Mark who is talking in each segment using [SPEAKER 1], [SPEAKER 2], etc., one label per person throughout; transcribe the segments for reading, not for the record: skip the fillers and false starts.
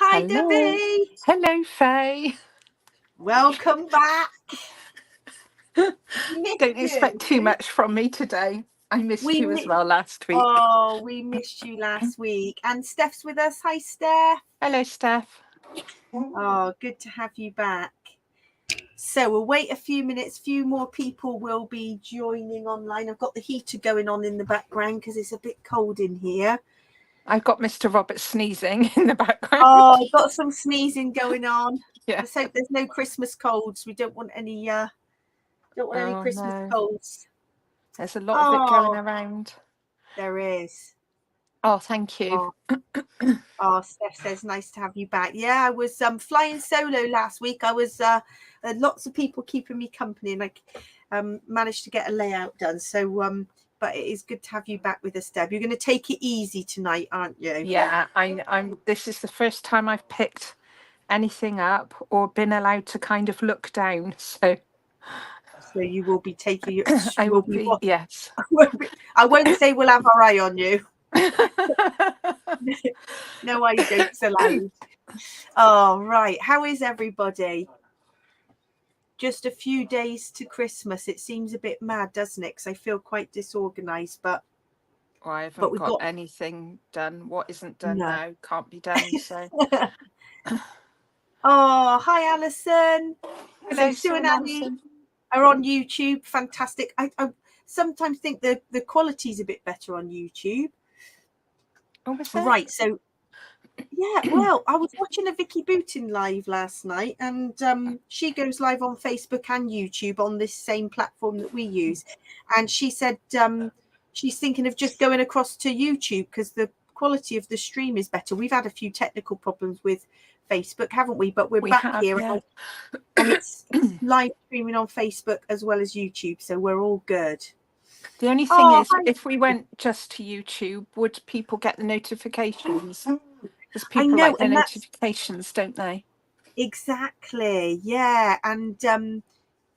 [SPEAKER 1] Hi,
[SPEAKER 2] Hello.
[SPEAKER 1] Debbie.
[SPEAKER 2] Hello, Faye.
[SPEAKER 1] Welcome back.
[SPEAKER 2] Don't expect too much from me today. I missed you as well last week.
[SPEAKER 1] Oh, we missed you last week. And Steph's with us. Hi, Steph.
[SPEAKER 2] Hello, Steph.
[SPEAKER 1] Oh, good to have you back. So we'll wait a few minutes. Few more people will be joining online. I've got the heater going on in the background because it's a bit cold in here.
[SPEAKER 2] I've got Mr. Robert sneezing in the background.
[SPEAKER 1] Oh, I've got some sneezing going on.
[SPEAKER 2] Yeah.
[SPEAKER 1] Let's hope there's no Christmas colds. We don't want any Christmas colds.
[SPEAKER 2] There's a lot of it going around.
[SPEAKER 1] There is.
[SPEAKER 2] Oh, thank you.
[SPEAKER 1] Oh, Steph says nice to have you back. Yeah, I was flying solo last week. I was lots of people keeping me company, and I managed to get a layout done. So but it is good to have you back with us, Deb. You're going to take it easy tonight, aren't you?
[SPEAKER 2] Yeah, I'm this is the first time I've picked anything up or been allowed to kind of look down, so
[SPEAKER 1] you will be taking your
[SPEAKER 2] I will be, yes.
[SPEAKER 1] I won't say we'll have our eye on you. No eye jokes allowed. Oh, right. How is everybody? Just a few days to Christmas. It seems a bit mad, doesn't it? Because I feel quite disorganized, but
[SPEAKER 2] I haven't got anything done. What isn't done now can't be done. So
[SPEAKER 1] oh, hi, Alison.
[SPEAKER 2] Hello,
[SPEAKER 1] Sue and Annie are on YouTube. Fantastic. I sometimes think the quality's a bit better on YouTube.
[SPEAKER 2] Oh, was that?
[SPEAKER 1] Right. So yeah, well, I was watching a Vicky Bootin live last night, and she goes live on Facebook and YouTube on this same platform that we use. And she said she's thinking of just going across to YouTube because the quality of the stream is better. We've had a few technical problems with Facebook, haven't we? But we're back here, and it's live streaming on Facebook as well as YouTube, so we're all good.
[SPEAKER 2] The only thing is, if we went just to YouTube, would people get the notifications? Because people like the notifications, don't they?
[SPEAKER 1] Exactly, yeah. And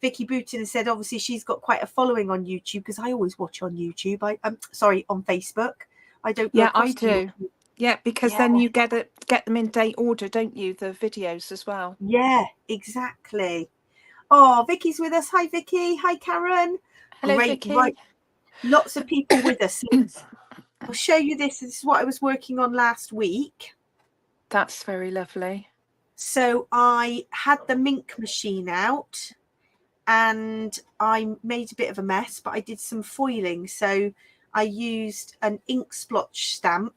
[SPEAKER 1] Vicky Bootin said obviously she's got quite a following on YouTube, because I always watch on YouTube. Sorry, on Facebook. I don't.
[SPEAKER 2] Yeah, I do. Yeah, because then you get them in date order, don't you? The videos as well.
[SPEAKER 1] Yeah, exactly. Oh, Vicky's with us. Hi, Vicky. Hi, Karen.
[SPEAKER 2] Hello, Vicky.
[SPEAKER 1] Right. Lots of people with us. I'll show you this. This is what I was working on last week.
[SPEAKER 2] That's very lovely.
[SPEAKER 1] So I had the mink machine out and I made a bit of a mess, but I did some foiling. So I used an ink splotch stamp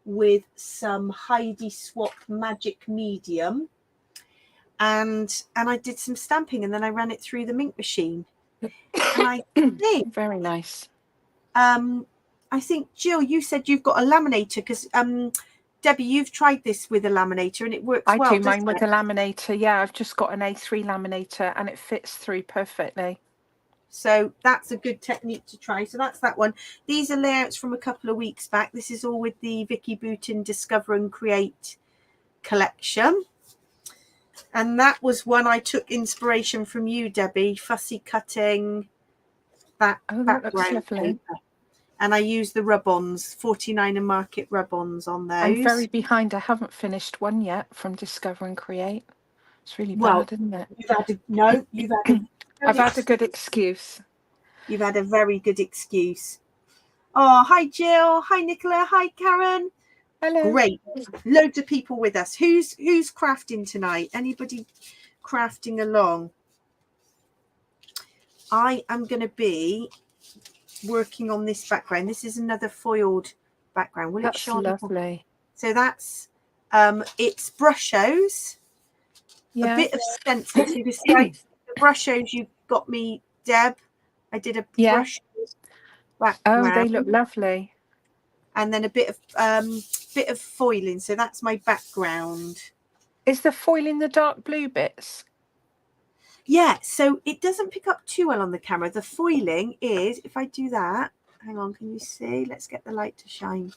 [SPEAKER 1] with some Heidi Swap Magic Medium, and I did some stamping, and then I ran it through the mink machine. And I think
[SPEAKER 2] very nice.
[SPEAKER 1] I think, Jill, you said you've got a laminator, because Debbie, you've tried this with a laminator and it works well.
[SPEAKER 2] I do mine with a laminator. Yeah, I've just got an A3 laminator and it fits through perfectly.
[SPEAKER 1] So that's a good technique to try. So that's that one. These are layouts from a couple of weeks back. This is all with the Vicky Bootin Discover and Create collection. And that was one I took inspiration from you, Debbie, fussy cutting that background paper. And I used the rub-ons, 49 and Market rub-ons on those.
[SPEAKER 2] I'm very behind. I haven't finished one yet from Discover and Create. It's really bad, isn't it?
[SPEAKER 1] I've
[SPEAKER 2] had a good excuse.
[SPEAKER 1] You've had a very good excuse. Oh, hi, Jill. Hi, Nicola. Hi, Karen.
[SPEAKER 2] Hello.
[SPEAKER 1] Great. Loads of people with us. Who's crafting tonight? Anybody crafting along? I am going to be working on this background. This is another foiled background. Will it show?
[SPEAKER 2] Lovely.
[SPEAKER 1] So that's it's brushos.
[SPEAKER 2] Yeah.
[SPEAKER 1] A bit of stencil. So you can see the brushos you got me, Deb. I did a brush background.
[SPEAKER 2] Oh, they look lovely.
[SPEAKER 1] And then a bit of foiling. So that's my background.
[SPEAKER 2] Is the foiling the dark blue bits?
[SPEAKER 1] Yeah, so it doesn't pick up too well on the camera. The foiling is, if I do that, hang on, can you see? Let's get the light to shine.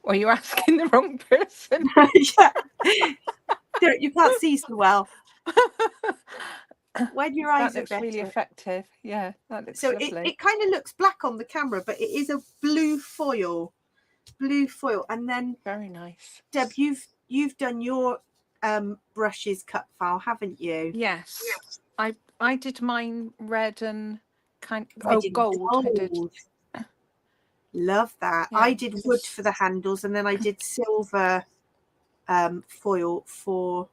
[SPEAKER 2] Well, you're asking the wrong person.
[SPEAKER 1] Yeah. You can't see so well. When your eyes
[SPEAKER 2] that looks
[SPEAKER 1] are better.
[SPEAKER 2] really effective. Yeah, that looks
[SPEAKER 1] so
[SPEAKER 2] lovely.
[SPEAKER 1] it kind of looks black on the camera, but it is a blue foil. And then
[SPEAKER 2] very nice.
[SPEAKER 1] Deb, you've you've done your brushes cut file, haven't you?
[SPEAKER 2] Yes. I did mine red and
[SPEAKER 1] Red and
[SPEAKER 2] gold. I did.
[SPEAKER 1] Love that.
[SPEAKER 2] Yeah.
[SPEAKER 1] I did wood for the handles, and then I did silver foil for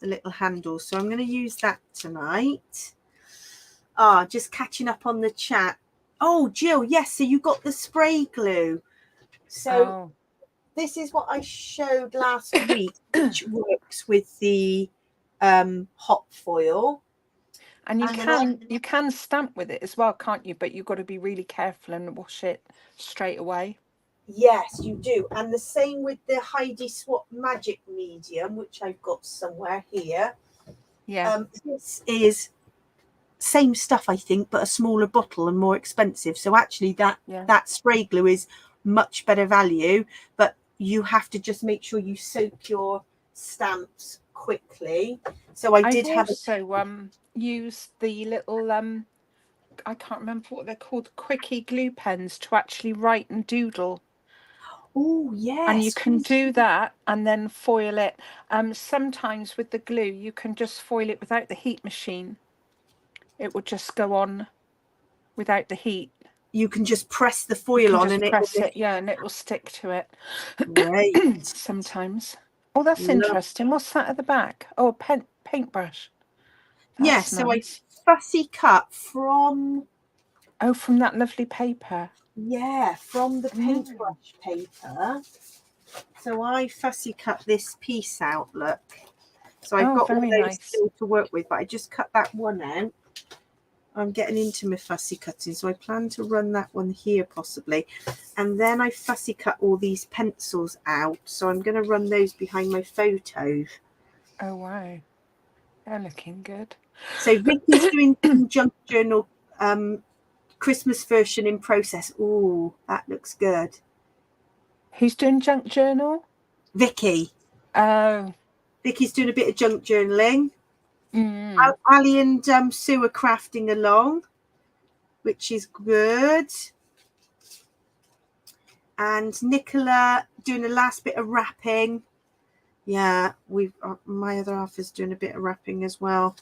[SPEAKER 1] the little handles. So I'm going to use that tonight. Just catching up on the chat. Oh, Jill, yes. So you got the spray glue. So this is what I showed last week, which works with the hot foil.
[SPEAKER 2] And you can stamp with it as well, can't you? But you've got to be really careful and wash it straight away.
[SPEAKER 1] Yes, you do. And the same with the Heidi Swap Magic Medium, which I've got somewhere here.
[SPEAKER 2] Yeah.
[SPEAKER 1] This is same stuff, I think, but a smaller bottle and more expensive. So actually that spray glue is much better value, but you have to just make sure you soak your stamps quickly. So I did have
[SPEAKER 2] also used the little I can't remember what they're called, quickie glue pens to actually write and doodle.
[SPEAKER 1] Oh yes.
[SPEAKER 2] And you can do that and then foil it. Sometimes with the glue you can just foil it without the heat machine. It will just go on without the heat.
[SPEAKER 1] You can just press the foil on and
[SPEAKER 2] and it will stick to it.
[SPEAKER 1] Great.
[SPEAKER 2] Sometimes. Oh, that's interesting. What's that at the back? Oh, a paintbrush.
[SPEAKER 1] Yes, so nice. I fussy cut from
[SPEAKER 2] from that lovely paper.
[SPEAKER 1] Yeah, from the paintbrush paper. So I fussy cut this piece out, look. So I've got all those still to work with, but I just cut that one out. I'm getting into my fussy cutting, so I plan to run that one here possibly. And then I fussy cut all these pencils out, so I'm going to run those behind my photos.
[SPEAKER 2] Oh, wow. They're looking good.
[SPEAKER 1] So Vicky's doing some junk journal Christmas version in process. Oh, that looks good.
[SPEAKER 2] Who's doing junk journal?
[SPEAKER 1] Vicky.
[SPEAKER 2] Oh.
[SPEAKER 1] Vicky's doing a bit of junk journaling. Ali and Sue are crafting along, which is good. And Nicola doing the last bit of wrapping. Yeah, my other half is doing a bit of wrapping as well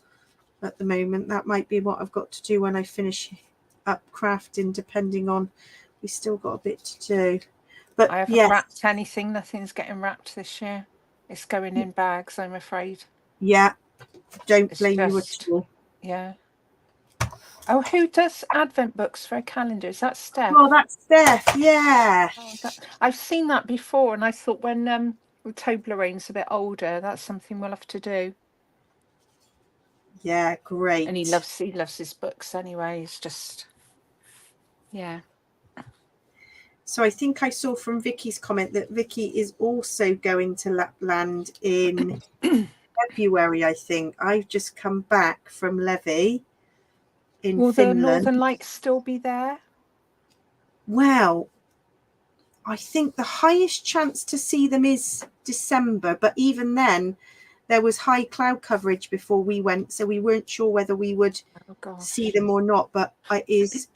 [SPEAKER 1] at the moment. That might be what I've got to do when I finish up crafting, depending on. We still got a bit to do. But
[SPEAKER 2] I haven't wrapped anything. Nothing's getting wrapped this year. It's going in bags, I'm afraid.
[SPEAKER 1] Yeah, don't blame you at all.
[SPEAKER 2] Yeah. Oh, who does Advent books for a calendar? Is that Steph?
[SPEAKER 1] Oh, that's Steph, yeah.
[SPEAKER 2] I've seen that before, and I thought when Toblerone's a bit older, that's something we'll have to do.
[SPEAKER 1] Yeah, great.
[SPEAKER 2] And he loves his books anyway. It's just, yeah.
[SPEAKER 1] So I think I saw from Vicky's comment that Vicky is also going to Lapland in February, I think. I've just come back from Levy in Finland.
[SPEAKER 2] Will the Northern Lights still be there?
[SPEAKER 1] Well, I think the highest chance to see them is December, but even then there was high cloud coverage before we went, so we weren't sure whether we would see them or not. But it's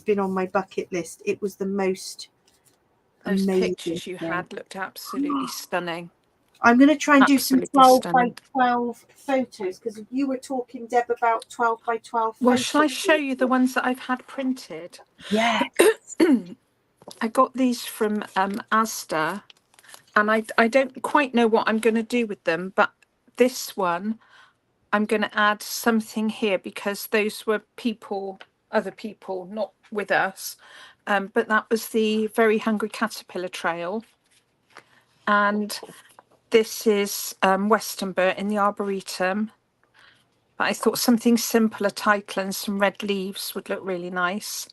[SPEAKER 1] been on my bucket list. It was the most amazing.
[SPEAKER 2] Those pictures you had looked absolutely stunning.
[SPEAKER 1] I'm going to try and do some 12 by 12 photos, because you were talking, Deb, about 12 by 12 photos.
[SPEAKER 2] Well, shall I show you the ones that I've had printed?
[SPEAKER 1] Yeah.
[SPEAKER 2] I got these from Asda, and I don't quite know what I'm going to do with them, but this one I'm going to add something here because those were other people, not with us, but that was the Very Hungry Caterpillar Trail, and this is Westonbirt in the Arboretum. But I thought something simple, a title and some red leaves would look really nice.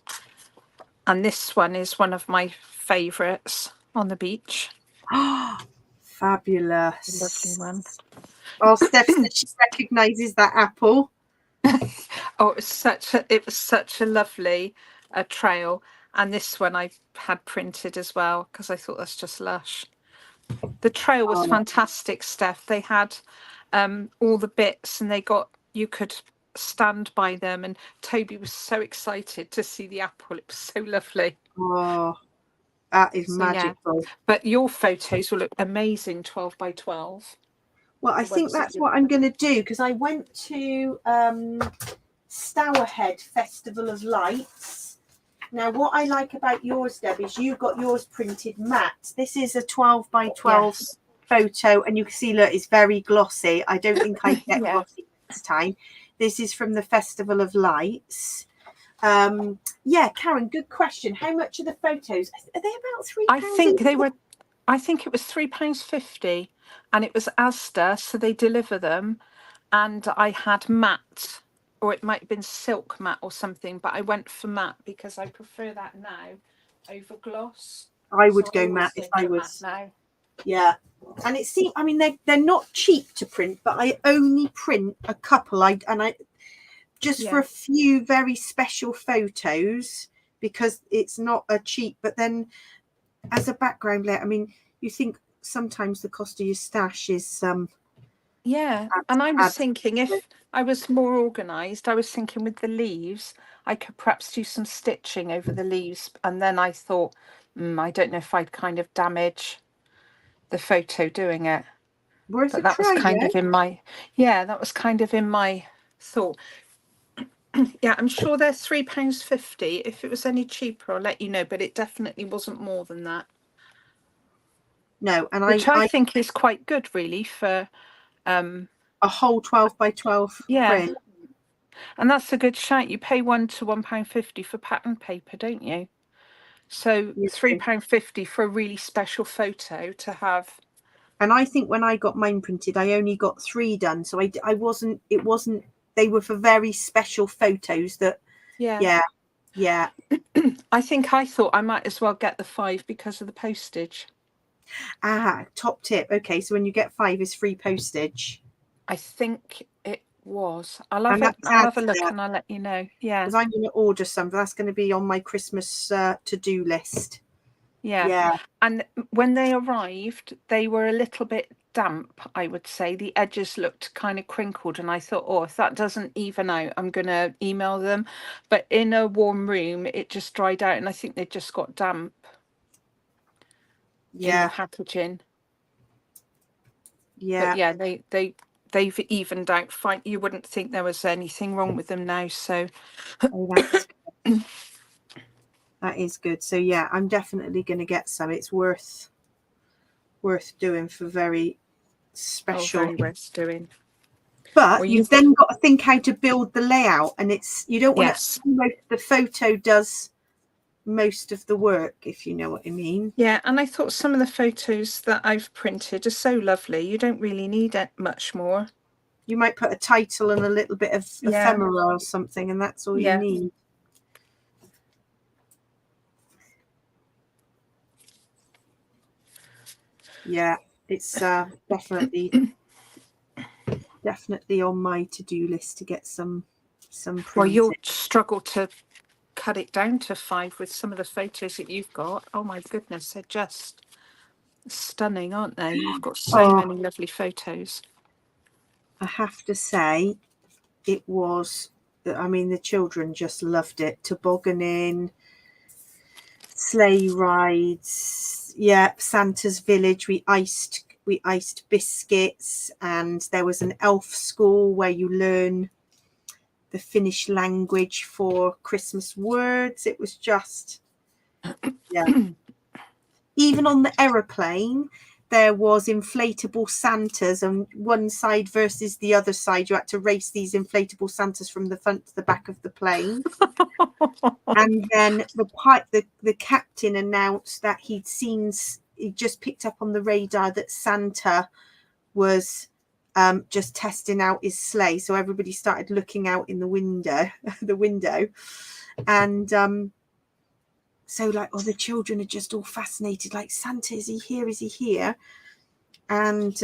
[SPEAKER 2] And this one is one of my favourites, on the beach.
[SPEAKER 1] Fabulous.
[SPEAKER 2] Lovely one.
[SPEAKER 1] Oh, Steph said she recognises that apple.
[SPEAKER 2] Oh, it was such a lovely trail. And this one I had printed as well because I thought that's just lush. The trail was fantastic, Steph. They had all the bits, and you could stand by them, and Toby was so excited to see the apple. It was so lovely.
[SPEAKER 1] Oh, That is
[SPEAKER 2] So yeah,
[SPEAKER 1] magical.
[SPEAKER 2] but your photos will look amazing 12 by 12.
[SPEAKER 1] Well, I think that's what I'm going to do, because I went to Stourhead Festival of Lights. Now, what I like about yours, Deb, is you got yours printed matte. This is a 12 by 12 photo, and you can see, look, it's very glossy. I don't think I get glossy next time. This is from the Festival of Lights. Yeah, Karen, good question. How much are the photos? Are they about £3?
[SPEAKER 2] I think it was £3.50, and it was Asda, so they deliver them. And I had matte, or it might have been silk matte or something, but I went for matte because I prefer that now over gloss.
[SPEAKER 1] I would go matte if I was
[SPEAKER 2] now.
[SPEAKER 1] Yeah, and it seems, I mean, they're not cheap to print, but I only print a couple. I just for a few very special photos, because it's not a cheap. But then, as a background layer, I mean, you think sometimes the cost of your stash is
[SPEAKER 2] yeah. And I was thinking, if I was more organised, I was thinking with the leaves, I could perhaps do some stitching over the leaves. And then I thought, I don't know if I'd kind of damage the photo doing it.
[SPEAKER 1] Worth
[SPEAKER 2] But that was kind of in my, that was kind of in my thought. Yeah, I'm sure they're £3.50. If it was any cheaper, I'll let you know. But it definitely wasn't more than that.
[SPEAKER 1] No, and
[SPEAKER 2] which I think is quite good, really, for
[SPEAKER 1] a whole 12 by 12 print.
[SPEAKER 2] And that's a good shout. You pay £1 to £1.50 for pattern paper, don't you? So £3.50 for a really special photo to have.
[SPEAKER 1] And I think when I got mine printed, I only got 3 done. So I wasn't, it wasn't, they were for very special photos that, yeah.
[SPEAKER 2] I think I thought I might as well get the 5 because of the postage.
[SPEAKER 1] Top tip. Okay, so when you get 5, is free postage.
[SPEAKER 2] I think it was. I'll have a look and I'll let you know. Yeah,
[SPEAKER 1] because I'm going to order some. That's going to be on my Christmas to-do list.
[SPEAKER 2] Yeah. And when they arrived, they were a little bit damp, I would say. The edges looked kind of crinkled, and I thought, oh, if that doesn't even out, I'm going to email them. But in a warm room, it just dried out, and I think they just got damp in the packaging. But yeah, they've evened out fine. You wouldn't think there was anything wrong with them now, so
[SPEAKER 1] that's good. That is good. So yeah, I'm definitely going to get some. It's worth doing for very special.
[SPEAKER 2] Very worth doing.
[SPEAKER 1] But you've then got to think how to build the layout, and you don't want to. The photo does most of the work, if you know what I mean.
[SPEAKER 2] Yeah, and I thought some of the photos that I've printed are so lovely. You don't really need it much more.
[SPEAKER 1] You might put a title and a little bit of ephemera or something, and that's all you need. Yeah, it's definitely on my to-do list to get some printed.
[SPEAKER 2] Well, you'll struggle to cut it down to 5 with some of the photos that you've got. Oh my goodness, they're just stunning, aren't they? You've got so many lovely photos.
[SPEAKER 1] I have to say, it was, I mean, the children just loved it. Tobogganing, sleigh rides, Santa's village. We iced biscuits, and there was an elf school where you learn the Finnish language for Christmas words. It was just, even on the aeroplane, there was inflatable Santas on one side versus the other side. You had to race these inflatable Santas from the front to the back of the plane. And then the captain announced that he just picked up on the radar that Santa was just testing out his sleigh. So everybody started looking out in the window, and so the children are just all fascinated, like, Santa, is he here? Is he here? And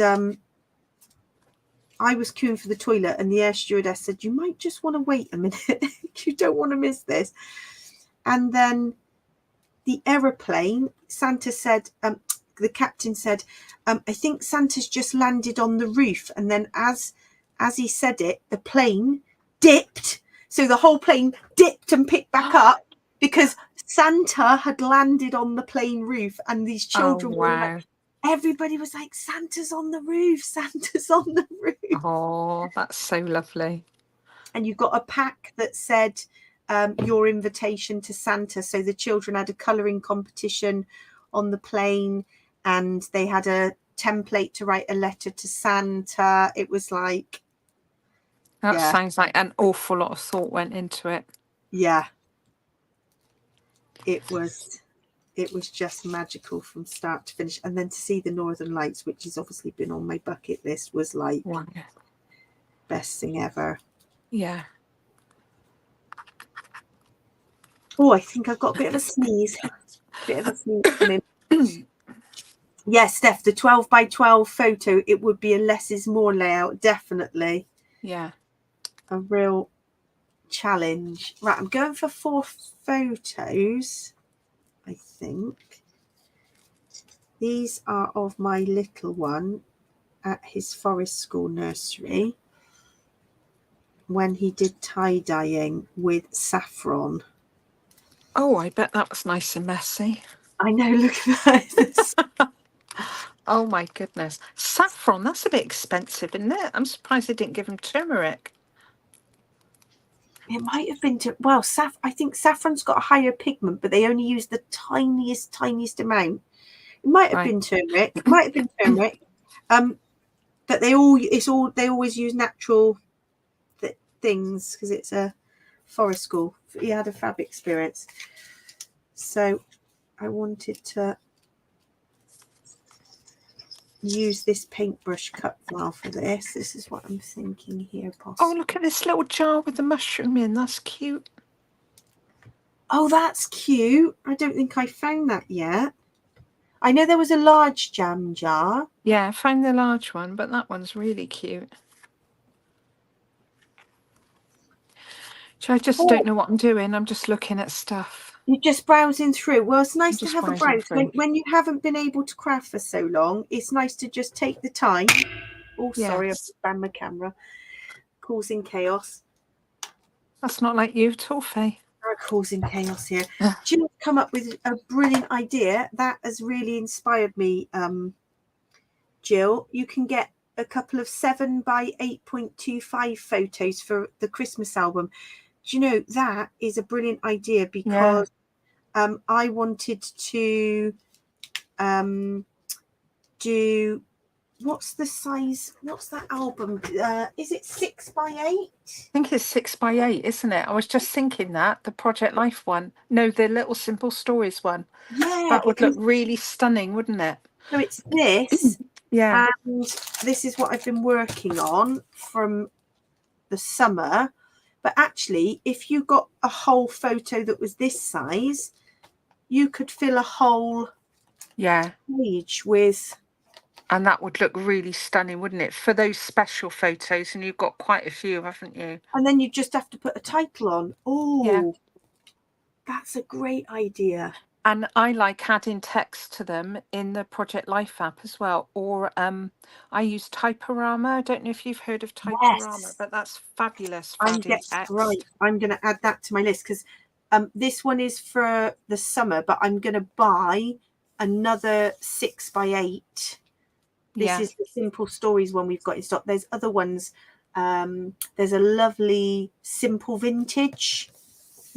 [SPEAKER 1] I was queuing for the toilet, and the air stewardess said, you might just want to wait a minute. You don't want to miss this. And then the aeroplane, Santa said, the captain said, I think Santa's just landed on the roof. And then as he said it, the plane dipped. So the whole plane dipped and picked back up, because Santa had landed on the plane roof, and these children were like, everybody was like, Santa's on the roof, Santa's on the roof.
[SPEAKER 2] Oh, that's so lovely.
[SPEAKER 1] And you got a pack that said your invitation to Santa. So the children had a colouring competition on the plane, and they had a template to write a letter to Santa. It was like,
[SPEAKER 2] that sounds like an awful lot of thought went into it.
[SPEAKER 1] Yeah. It was just magical from start to finish. And then to see the Northern Lights, which has obviously been on my bucket list, was like best thing ever.
[SPEAKER 2] Yeah.
[SPEAKER 1] Oh, I think I've got a bit of a sneeze. Coming. Yes, Steph, the 12 by 12 photo, it would be a less is more layout, definitely.
[SPEAKER 2] Yeah.
[SPEAKER 1] A real challenge. Right, I'm going for 4 photos, I think. These are of my little one at his forest school nursery when he did tie-dyeing with saffron.
[SPEAKER 2] Oh, I bet that was nice and messy.
[SPEAKER 1] I know, look at that.
[SPEAKER 2] Oh my goodness. Saffron, that's a bit expensive, isn't it? I'm surprised they didn't give him turmeric.
[SPEAKER 1] It might have been well, I think saffron's got a higher pigment, but they only use the tiniest amount. It might have been turmeric. But they always use natural things because it's a forest school. He had a fab experience. So I wanted to use this paintbrush cut file for this. This is what I'm thinking here, possibly.
[SPEAKER 2] Oh, look at this little jar with the mushroom in. That's cute.
[SPEAKER 1] Oh, that's cute. I don't think I found that yet. I know there was a large jam jar.
[SPEAKER 2] Yeah, I found the large one, but that one's really cute. So I just don't know what I'm doing. I'm just looking at stuff.
[SPEAKER 1] You're just browsing through. Well, it's nice to have a browse. When you haven't been able to craft for so long, it's nice to just take the time. Oh, sorry, I've banned my camera. Causing chaos.
[SPEAKER 2] That's not like you at all, Faye.
[SPEAKER 1] Causing chaos here. Jill come up with a brilliant idea that has really inspired me. Jill, you can get a couple of 7 by 8.25 photos for the Christmas album. Do you know, that is a brilliant idea because I wanted to do, what's the size, what's that album? Is it 6 by 8?
[SPEAKER 2] I think it's 6 by 8, isn't it? I was just thinking that, the Project Life one. No, the Little Simple Stories one.
[SPEAKER 1] Yeah.
[SPEAKER 2] That would look really stunning, wouldn't it?
[SPEAKER 1] So it's this.
[SPEAKER 2] Yeah.
[SPEAKER 1] And this is what I've been working on from the summer. But actually, if you got a whole photo that was this size, you could fill a whole page with.
[SPEAKER 2] And that would look really stunning, wouldn't it? For those special photos, and you've got quite a few, haven't you?
[SPEAKER 1] And then you just have to put a title on. Oh, that's a great idea.
[SPEAKER 2] And I like adding text to them in the Project Life app as well. Or I use Typorama. I don't know if you've heard of Typorama, but that's fabulous for adding text.
[SPEAKER 1] Right. I'm going to add that to my list because this one is for the summer, but I'm going to buy another 6 by 8. This is the Simple Stories one we've got in stock. There's other ones. There's a lovely Simple Vintage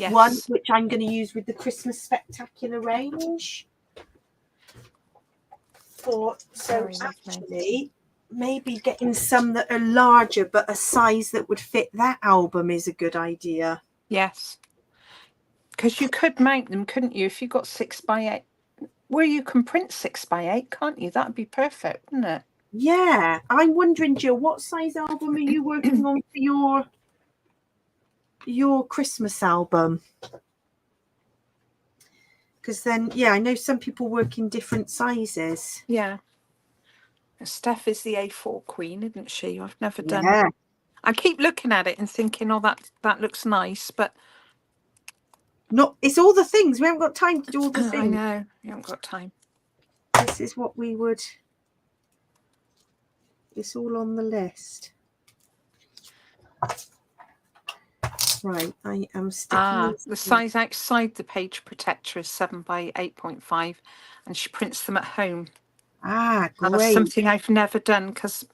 [SPEAKER 1] one, which I'm going to use with the Christmas Spectacular range. So actually, maybe getting some that are larger, but a size that would fit that album is a good idea.
[SPEAKER 2] Yes. Because you could mount them, couldn't you? If you got 6 by 8. Well, you can print 6 by 8, can't you? That'd be perfect, wouldn't it?
[SPEAKER 1] Yeah. I'm wondering, Jill, what size album are you working on for your Christmas album? Because then, I know some people work in different sizes.
[SPEAKER 2] Yeah. Steph is the A4 queen, isn't she? I've never done it. I keep looking at it and thinking, oh, that looks nice, but
[SPEAKER 1] it's all the things. We haven't got time to do all the things.
[SPEAKER 2] I know, you haven't got time.
[SPEAKER 1] This is what we would. It's all on the list. Right, I am sticking these
[SPEAKER 2] The
[SPEAKER 1] in.
[SPEAKER 2] size outside the page protector is 7 by 8.5, and she prints them at home.
[SPEAKER 1] Ah,
[SPEAKER 2] And that's
[SPEAKER 1] great.
[SPEAKER 2] something I've never done because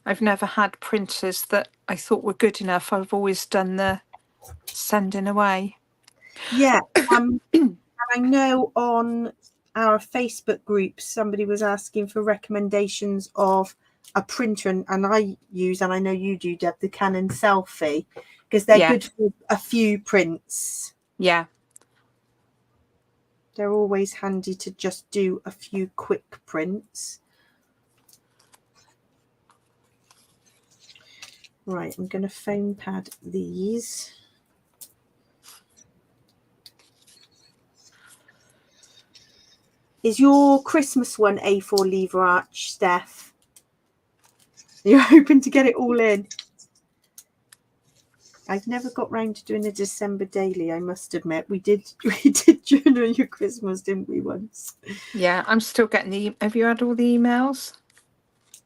[SPEAKER 2] I've never had printers that I thought were good enough. I've always done the sending away.
[SPEAKER 1] Yeah. I know on our Facebook group, somebody was asking for recommendations of a printer, and I use, and I know you do, Deb, the Canon Selfie, because they're good for a few prints.
[SPEAKER 2] Yeah.
[SPEAKER 1] They're always handy to just do a few quick prints. Right, I'm going to foam pad these. Is your Christmas one A4 lever arch, Steph? You're hoping to get it all in? I've never got round to doing a December daily, I must admit. We did journal your Christmas, didn't we, once?
[SPEAKER 2] Yeah, I'm still getting the... Have you had all the emails?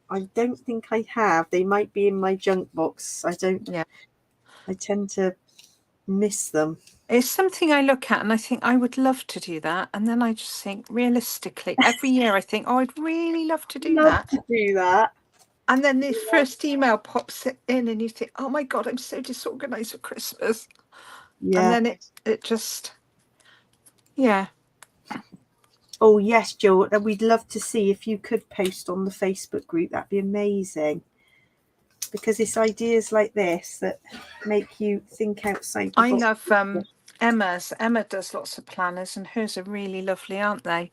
[SPEAKER 1] I don't think I have. They might be in my junk box. I don't...
[SPEAKER 2] Yeah.
[SPEAKER 1] I tend to miss them.
[SPEAKER 2] It's something I look at and I think I would love to do that. And then I just think, realistically, every year I think, oh, I'd really love to do that.
[SPEAKER 1] To do that.
[SPEAKER 2] And then the first email pops in and you think, oh my God, I'm so disorganized for Christmas.
[SPEAKER 1] Yeah.
[SPEAKER 2] And then it just, yeah.
[SPEAKER 1] Oh, yes, Jill. We'd love to see if you could post on the Facebook group. That'd be amazing. Because it's ideas like this that make you think outside the box.
[SPEAKER 2] I love Emma's. Emma does lots of planners and hers are really lovely, aren't they?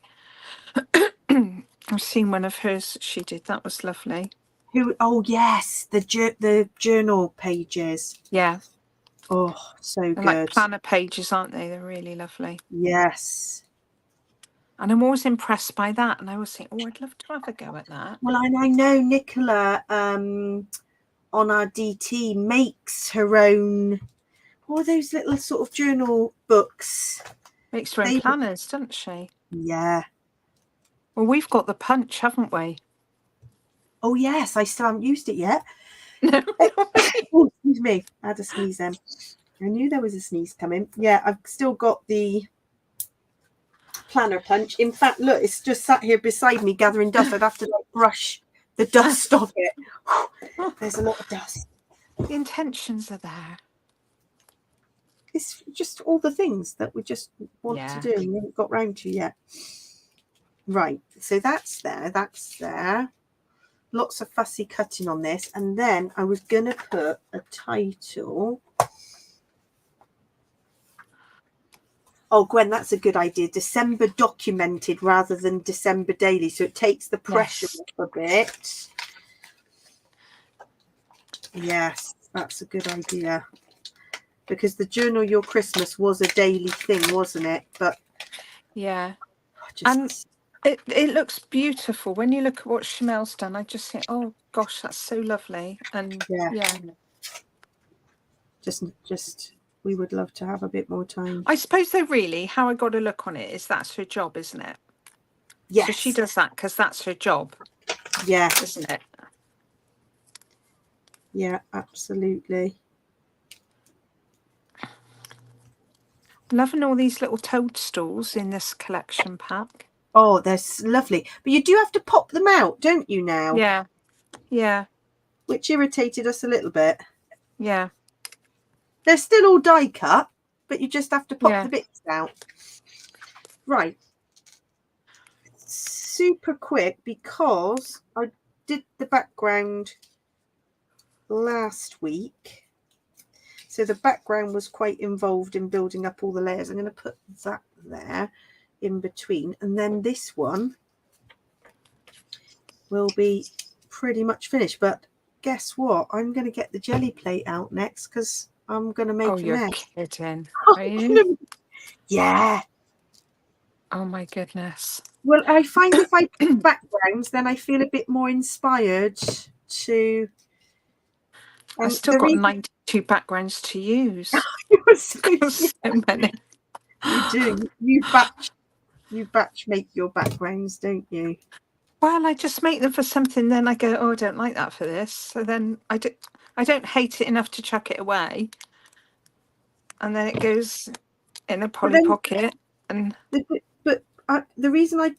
[SPEAKER 2] I've seen one of hers she did. That was lovely.
[SPEAKER 1] Who? Oh, yes. The journal pages.
[SPEAKER 2] Yeah.
[SPEAKER 1] Oh, so
[SPEAKER 2] They're
[SPEAKER 1] good.
[SPEAKER 2] like planner pages, aren't they? They're really lovely.
[SPEAKER 1] Yes.
[SPEAKER 2] And I'm always impressed by that. And I always think, oh, I'd love to have a go at that.
[SPEAKER 1] Well, I know Nicola on our DT makes her own, all those little sort of journal books.
[SPEAKER 2] Makes her own planners, doesn't she?
[SPEAKER 1] Yeah.
[SPEAKER 2] Well, we've got the Punch, haven't we?
[SPEAKER 1] Oh, yes. I still haven't used it yet.
[SPEAKER 2] No.
[SPEAKER 1] Oh, excuse me. I had a sneeze then. I knew there was a sneeze coming. Yeah, I've still got the planner Punch. In fact, look, it's just sat here beside me gathering dust. I'd have to like brush the dust off it. There's a lot of dust.
[SPEAKER 2] The intentions are there.
[SPEAKER 1] It's just all the things that we just want to do and we haven't got round to yet. Right, so that's there, that's there. Lots of fussy cutting on this. And then I was going to put a title. Oh, Gwen, that's a good idea. December documented rather than December daily. So it takes the pressure off a bit. Yes, that's a good idea. Because the Journal Your Christmas was a daily thing, wasn't it? But
[SPEAKER 2] yeah. And it looks beautiful. When you look at what Chamel's done, I just think, oh gosh, that's so lovely. And yeah.
[SPEAKER 1] Just we would love to have a bit more time.
[SPEAKER 2] I suppose though, really, how I got to look on it is that's her job, isn't it?
[SPEAKER 1] Yes.
[SPEAKER 2] So she does that because that's her job.
[SPEAKER 1] Yeah.
[SPEAKER 2] Isn't it?
[SPEAKER 1] Yeah, absolutely.
[SPEAKER 2] Loving all these little toadstools in this collection pack.
[SPEAKER 1] Oh, they're lovely. But you do have to pop them out, don't you now?
[SPEAKER 2] Yeah. Yeah.
[SPEAKER 1] Which irritated us a little bit.
[SPEAKER 2] Yeah.
[SPEAKER 1] They're still all die cut, but you just have to pop the bits out. Right. Super quick because I did the background last week. So the background was quite involved in building up all the layers. I'm going to put that there in between. And then this one will be pretty much finished. But guess what? I'm going to get the jelly plate out next because I'm going to make
[SPEAKER 2] a mess. Oh, you're kidding. Are you?
[SPEAKER 1] Yeah.
[SPEAKER 2] Oh, my goodness.
[SPEAKER 1] Well, I find if I put backgrounds, then I feel a bit more inspired to...
[SPEAKER 2] I've still got 92 backgrounds to use.
[SPEAKER 1] So
[SPEAKER 2] many.
[SPEAKER 1] You do. You batch make your backgrounds, don't you?
[SPEAKER 2] Well, I just make them for something, then I go, oh, I don't like that for this. So then I don't hate it enough to chuck it away. and then it goes in a
[SPEAKER 1] But
[SPEAKER 2] Polly
[SPEAKER 1] then,
[SPEAKER 2] Pocket. And
[SPEAKER 1] the reason I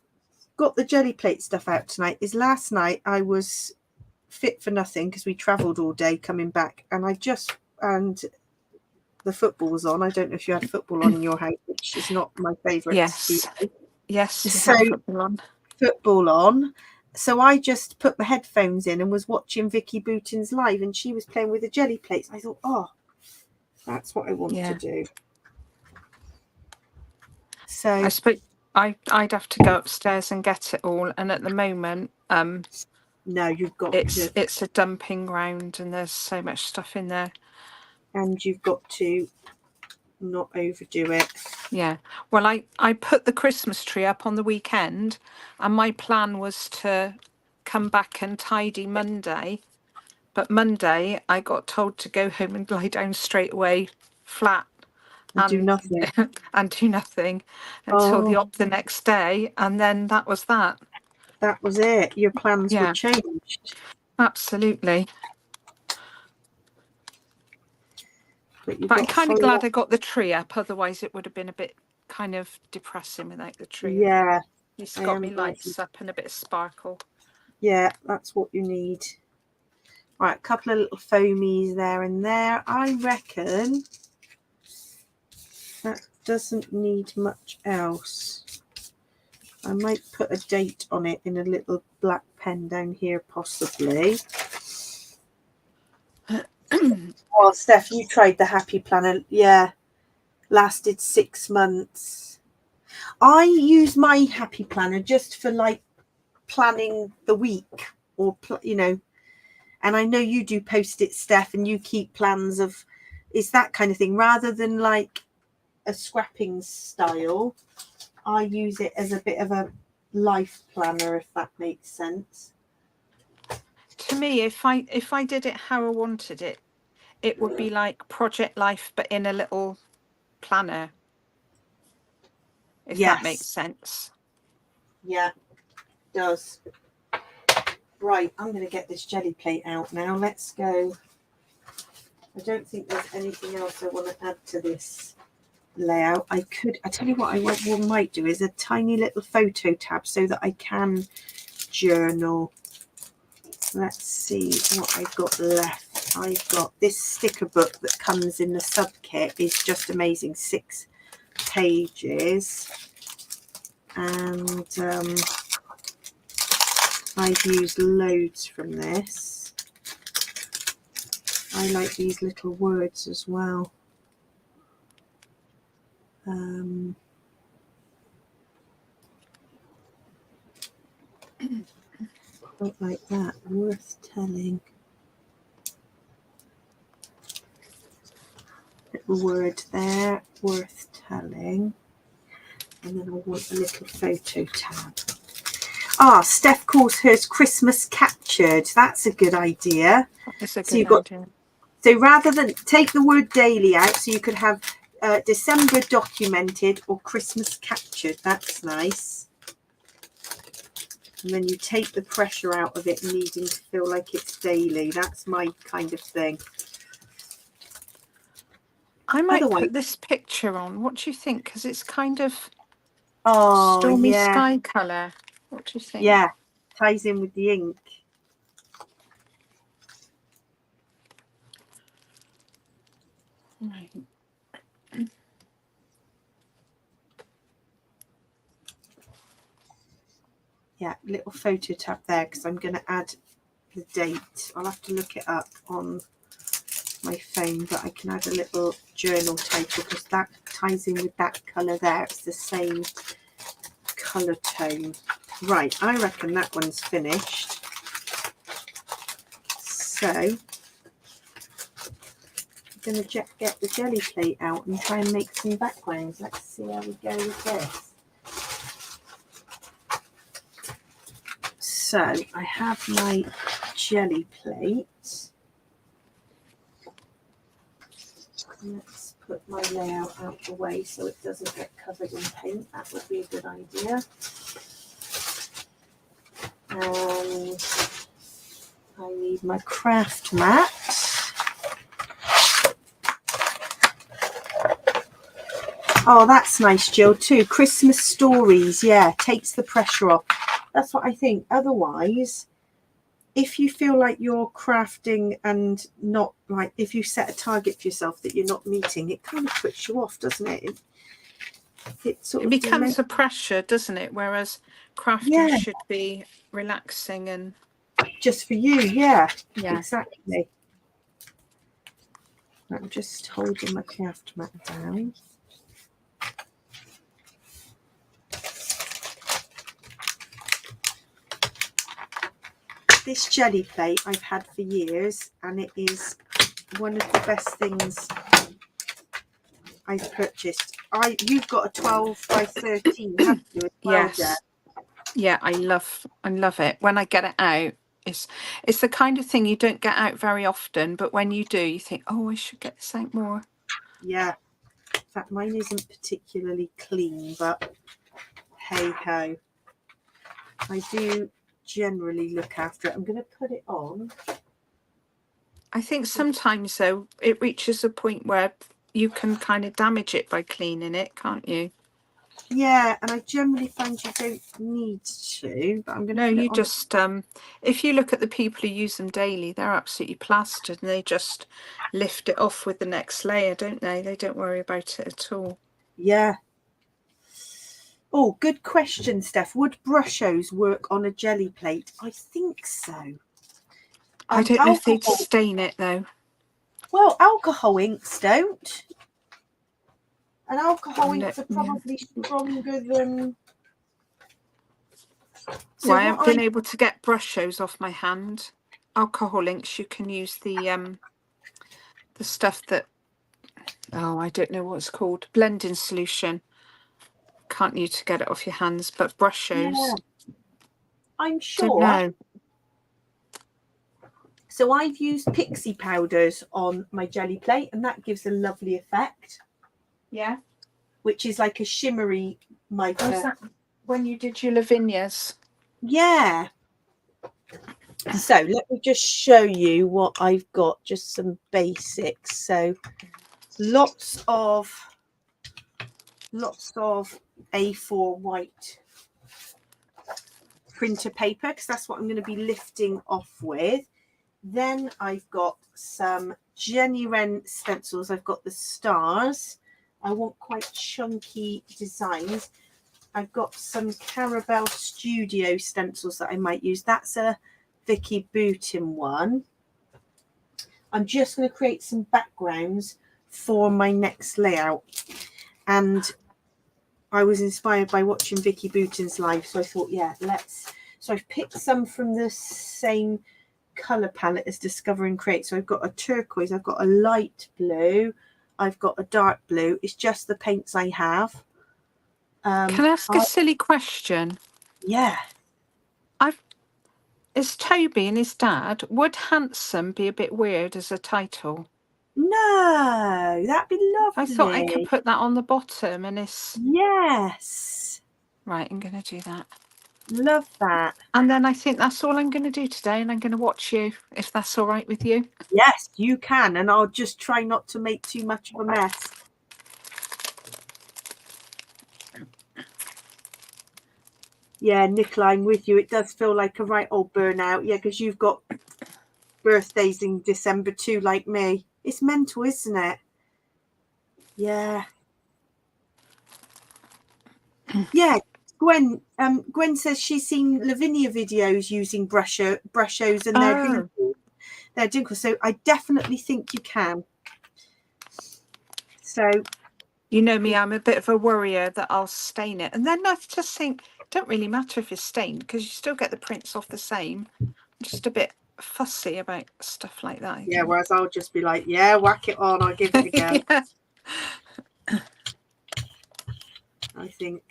[SPEAKER 1] got the jelly plate stuff out tonight is last night I was fit for nothing because we travelled all day coming back, and the football was on. I don't know if you had football on in your house, which is not my favourite.
[SPEAKER 2] yes, yes, we
[SPEAKER 1] So
[SPEAKER 2] have football on.
[SPEAKER 1] Football on. So I just put my headphones in and was watching Vicky Boutin's live, and she was playing with the jelly plates. I thought, oh, that's what I want to do. So
[SPEAKER 2] I suppose I'd have to go upstairs and get it all. And at the moment,
[SPEAKER 1] no, you've got
[SPEAKER 2] it's a dumping ground, and there's so much stuff in there.
[SPEAKER 1] And you've got to not overdo it.
[SPEAKER 2] Yeah. Well, I put the Christmas tree up on the weekend, and my plan was to come back and tidy Monday. But Monday, I got told to go home and lie down straight away, flat,
[SPEAKER 1] and do nothing,
[SPEAKER 2] and do nothing until the next day, and then that was that.
[SPEAKER 1] That was it. Your plans were changed.
[SPEAKER 2] Absolutely. But I'm kind of glad I got the tree up. Otherwise, it would have been a bit kind of depressing without the tree.
[SPEAKER 1] Yeah,
[SPEAKER 2] it's got me lights up and a bit of sparkle.
[SPEAKER 1] Yeah, that's what you need. Right, a couple of little foamies there and there. I reckon that doesn't need much else. I might put a date on it in a little black pen down here, possibly. Oh, Steph, you tried the Happy Planner. Yeah, lasted 6 months. I use my Happy Planner just for like planning the week, or and I know you do Post-it, Steph, and you keep plans of, it's that kind of thing, rather than like a scrapping style. I use it as a bit of a life planner, if that makes sense.
[SPEAKER 2] To me, if I did it how I wanted it, it would be like Project Life, but in a little planner. If that makes sense.
[SPEAKER 1] Yeah, it does. Right, I'm going to get this jelly plate out now. Let's go. I don't think there's anything else I want to add to this layout. I tell you what I might do is a tiny little photo tab so that I can journal. Let's see what I've got left. I've got this sticker book that comes in the sub kit. It's just amazing, 6 pages, and I've used loads from this. I like these little words as well. Quite like that. Worth telling. Little word there. Worth telling. And then I want a little photo tab. Steph calls hers Christmas captured. That's a good idea.
[SPEAKER 2] It's a good idea.
[SPEAKER 1] So rather than take the word daily out, so you could have December documented or Christmas captured. That's nice. And then you take the pressure out of it needing to feel like it's daily. That's my kind of thing.
[SPEAKER 2] I might put this picture on. What do you think? Because it's kind of
[SPEAKER 1] stormy
[SPEAKER 2] sky colour. What do you think?
[SPEAKER 1] Yeah, ties in with the ink.
[SPEAKER 2] Right.
[SPEAKER 1] Yeah, little photo tab there because I'm going to add the date. I'll have to look it up on my phone, but I can add a little journal title because that ties in with that colour there. It's the same colour tone. Right, I reckon that one's finished. So I'm going to get the jelly plate out and try and make some backgrounds. Let's see how we go with this. So I have my jelly plate. Let's put my layout out the way so it doesn't get covered in paint. That would be a good idea. And I need my craft mat. Oh, that's nice, Jill, too. Christmas stories, yeah, takes the pressure off. That's what I think. Otherwise, if you feel like you're crafting and not like, if you set a target for yourself that you're not meeting, it kind of puts you off, doesn't it? It sort
[SPEAKER 2] It
[SPEAKER 1] of
[SPEAKER 2] becomes a pressure, doesn't it? Whereas crafting
[SPEAKER 1] yeah,
[SPEAKER 2] should be relaxing and
[SPEAKER 1] just for you, yeah,
[SPEAKER 2] yeah.
[SPEAKER 1] exactly. I'm just holding my craft mat down. This jelly plate I've had for years, and it is one of the best things I've purchased. You've got a 12 by 13, haven't you, as well,
[SPEAKER 2] Yes.
[SPEAKER 1] Jen?
[SPEAKER 2] Yeah, I love it. When I get it out, it's the kind of thing you don't get out very often, but when you do, you think, oh, I should get this out more.
[SPEAKER 1] Yeah. In fact, mine isn't particularly clean, but hey ho. I do generally look after it. I'm going to put it on.
[SPEAKER 2] I think sometimes, though, it reaches a point where you can kind of damage it by cleaning it, can't you?
[SPEAKER 1] Yeah, and I generally find you don't need to, but I'm going to put
[SPEAKER 2] No, you
[SPEAKER 1] it on.
[SPEAKER 2] just, if you look at the people who use them daily, they're absolutely plastered and they just lift it off with the next layer, don't they? They don't worry about it at all.
[SPEAKER 1] Yeah. Oh, good question, Steph. Would brushos work on a jelly plate? I think so.
[SPEAKER 2] I don't know if they'd
[SPEAKER 1] Alcohol.
[SPEAKER 2] stain it, though.
[SPEAKER 1] Well, alcohol inks don't. And alcohol inks are
[SPEAKER 2] Yeah.
[SPEAKER 1] probably stronger than... So
[SPEAKER 2] Well, I haven't been able to get brushos off my hand. Alcohol inks, you can use the stuff that, oh, I don't know what it's called, blending solution. Can't you to get it off your hands, but brushos.
[SPEAKER 1] Yeah, I'm
[SPEAKER 2] Don't
[SPEAKER 1] sure.
[SPEAKER 2] know.
[SPEAKER 1] So I've used pixie powders on my jelly plate, and that gives a lovely effect.
[SPEAKER 2] Yeah.
[SPEAKER 1] Which is like a shimmery mica.
[SPEAKER 2] Was that when you did your Lavinias?
[SPEAKER 1] Yeah. So let me just show you what I've got, just some basics. So lots of A4 white printer paper, because that's what I'm going to be lifting off with. Then I've got some Jennywren stencils. I've got the stars. I want quite chunky designs. I've got some Caramel Studio stencils that I might use. That's a Vicky Boutin one. I'm just going to create some backgrounds for my next layout. And I was inspired by watching Vicky Boutin's live, so I thought, yeah, let's... So I've picked some from the same colour palette as Discover and Create. So I've got a turquoise, I've got a light blue, I've got a dark blue. It's just the paints I have.
[SPEAKER 2] Can I ask a silly question?
[SPEAKER 1] Yeah.
[SPEAKER 2] Is Toby and his dad, would Handsome be a bit weird as a title?
[SPEAKER 1] No, that'd be lovely.
[SPEAKER 2] I thought I could put that on the bottom and it's...
[SPEAKER 1] Yes.
[SPEAKER 2] Right, I'm going to do that.
[SPEAKER 1] Love that.
[SPEAKER 2] And then I think that's all I'm going to do today, and I'm going to watch you, if that's all right with you.
[SPEAKER 1] Yes, you can, and I'll just try not to make too much of a mess. Yeah, Nicola, I'm with you. It does feel like a right old burnout. Yeah, because you've got birthdays in December too, like me. It's mental, isn't it? Yeah. Yeah. Gwen says she's seen Lavinia videos using brushos and they're dinkle. So I definitely think you can. So
[SPEAKER 2] you know me, I'm a bit of a worrier that I'll stain it. And then I just think, don't really matter if it's stained because you still get the prints off the same. I'm just a bit fussy about stuff like that.
[SPEAKER 1] Yeah, whereas I'll just be like, yeah, whack it on, I'll give it a go.
[SPEAKER 2] Yeah.
[SPEAKER 1] I think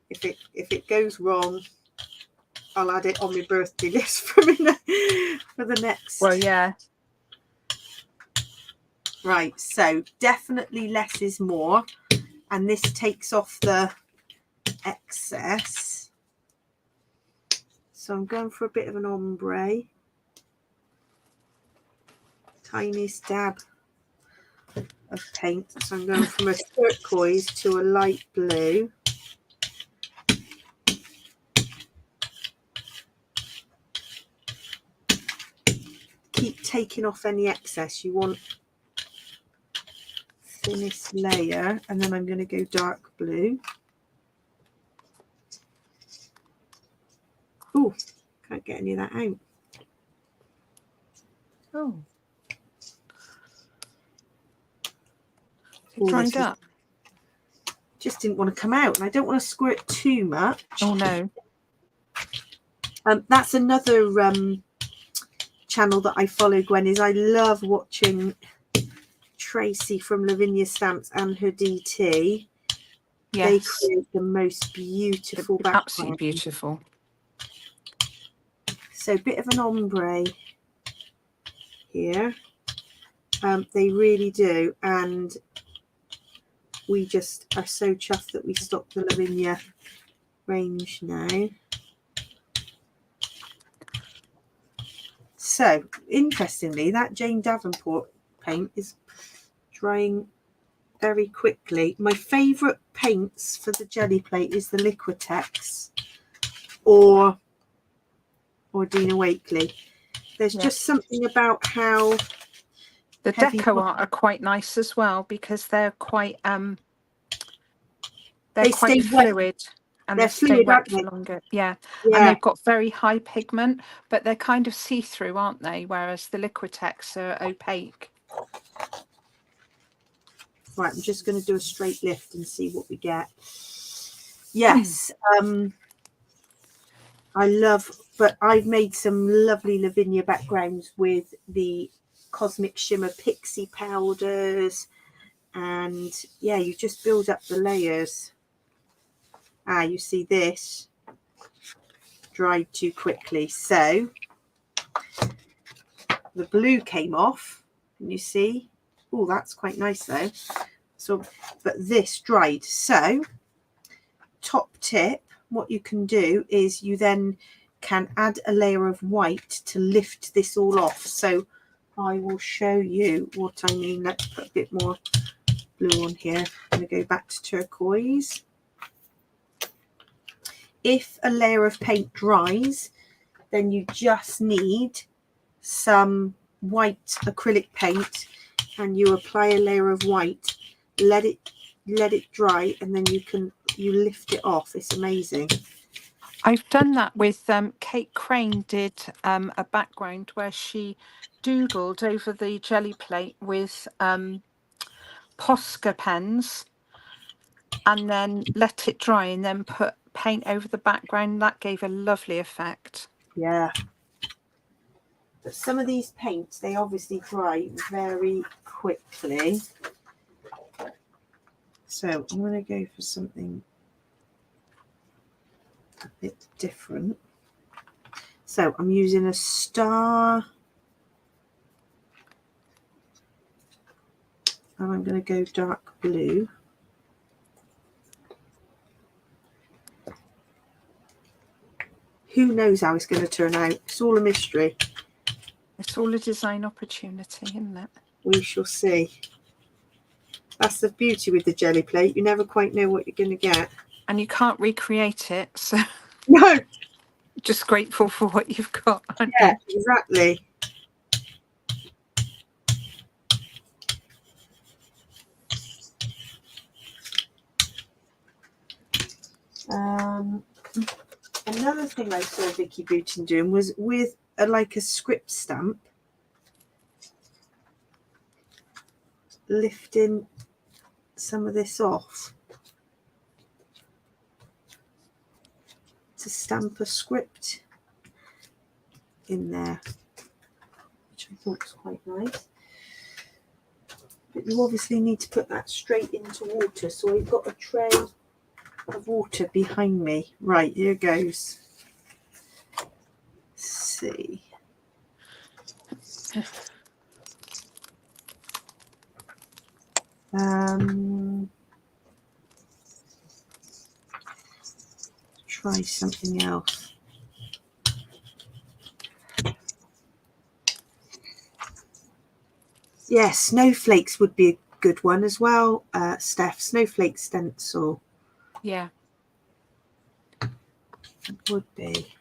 [SPEAKER 1] if it goes wrong, I'll add it on my birthday list for the next.
[SPEAKER 2] Well, yeah.
[SPEAKER 1] Right, so definitely less is more, and this takes off the excess. So I'm going for a bit of an ombre. Tiniest dab of paint. So I'm going from a turquoise to a light blue. Keep taking off any excess. You want thinnest layer, and then I'm going to go dark blue. Oh, can't get any of that out.
[SPEAKER 2] Oh. It dried up.
[SPEAKER 1] Just didn't want to come out, and I don't want to squirt too much.
[SPEAKER 2] Oh no.
[SPEAKER 1] That's another channel that I follow, Gwen, is I love watching Tracy from Lavinia Stamps and her DT.
[SPEAKER 2] Yes.
[SPEAKER 1] They create the most beautiful background.
[SPEAKER 2] Absolutely beautiful.
[SPEAKER 1] So a bit of an ombre here. They really do, and we just are so chuffed that we stopped the Lavinia range now. So interestingly, that Jane Davenport paint is drying very quickly. My favourite paints for the jelly plate is the Liquitex or Dina Wakley. There's just something about how
[SPEAKER 2] the deco art are quite nice as well, because they're quite they're quite fluid. And they stay wet for longer. Yeah. And they've got very high pigment, but they're kind of see-through, aren't they? Whereas the Liquitex are opaque.
[SPEAKER 1] Right, I'm just going to do a straight lift and see what we get. Yes, I love, but I've made some lovely Lavinia backgrounds with the Cosmic Shimmer Pixie powders. And yeah, you just build up the layers. Ah, you see this dried too quickly. So the blue came off. Can you see? Oh, that's quite nice though. So, but this dried. So top tip, what you can do is you then can add a layer of white to lift this all off. So I will show you what I mean. Let's put a bit more blue on here. I'm going to go back to turquoise. If a layer of paint dries, then you just need some white acrylic paint, and you apply a layer of white, let it dry, and then you lift it off. It's amazing.
[SPEAKER 2] I've done that with Kate Crane did a background where she doodled over the jelly plate with Posca pens and then let it dry and then put paint over the background. That gave a lovely effect.
[SPEAKER 1] Yeah. But some of these paints, they obviously dry very quickly. So I'm going to go for something a bit different. So I'm using a star. And I'm going to go dark blue. Who knows how it's going to turn out? It's all a mystery.
[SPEAKER 2] It's all a design opportunity, isn't it?
[SPEAKER 1] We shall see. That's the beauty with the jelly plate. You never quite know what you're going to get.
[SPEAKER 2] And you can't recreate it, so
[SPEAKER 1] no.
[SPEAKER 2] Just grateful for what you've got.
[SPEAKER 1] Yeah, exactly. Another thing I saw Vicky Boutin doing was with like a script stamp, lifting some of this off to stamp a script in there, which I thought was quite nice. But you obviously need to put that straight into water, so I've got a tray of water behind me. Right, here goes. Let's see. Try something else. Yeah, snowflakes would be a good one as well, Steph. Snowflake stencil.
[SPEAKER 2] Yeah.
[SPEAKER 1] It would be.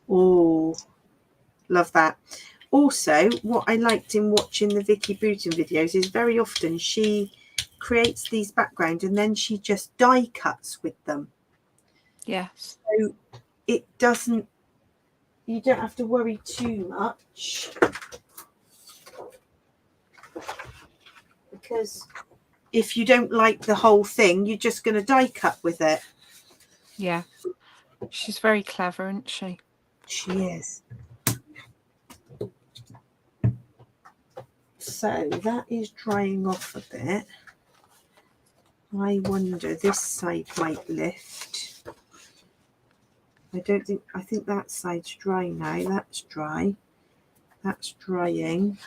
[SPEAKER 1] Oh, love that. Also, what I liked in watching the Vicky Boutin videos is very often she creates these backgrounds and then she just die cuts with them.
[SPEAKER 2] Yes.
[SPEAKER 1] So it doesn't, you don't have to worry too much, because if you don't like the whole thing, you're just going to die cut with it.
[SPEAKER 2] Yeah. She's very clever, isn't she?
[SPEAKER 1] She is. So that is drying off a bit. I wonder, this side might lift. I think that side's dry now. That's dry. That's drying.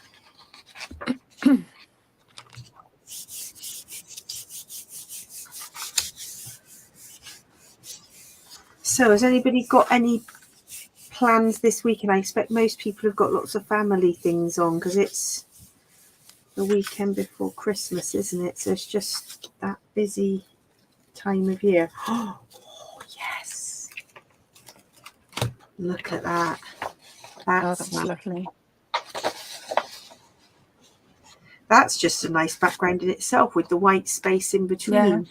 [SPEAKER 1] So has anybody got any plans this week? And I expect most people have got lots of family things on because it's the weekend before Christmas, isn't it? So it's just that busy time of year. Oh, yes. Look at that.
[SPEAKER 2] That's lovely.
[SPEAKER 1] That's just a nice background in itself with the white space in between.
[SPEAKER 2] Yeah.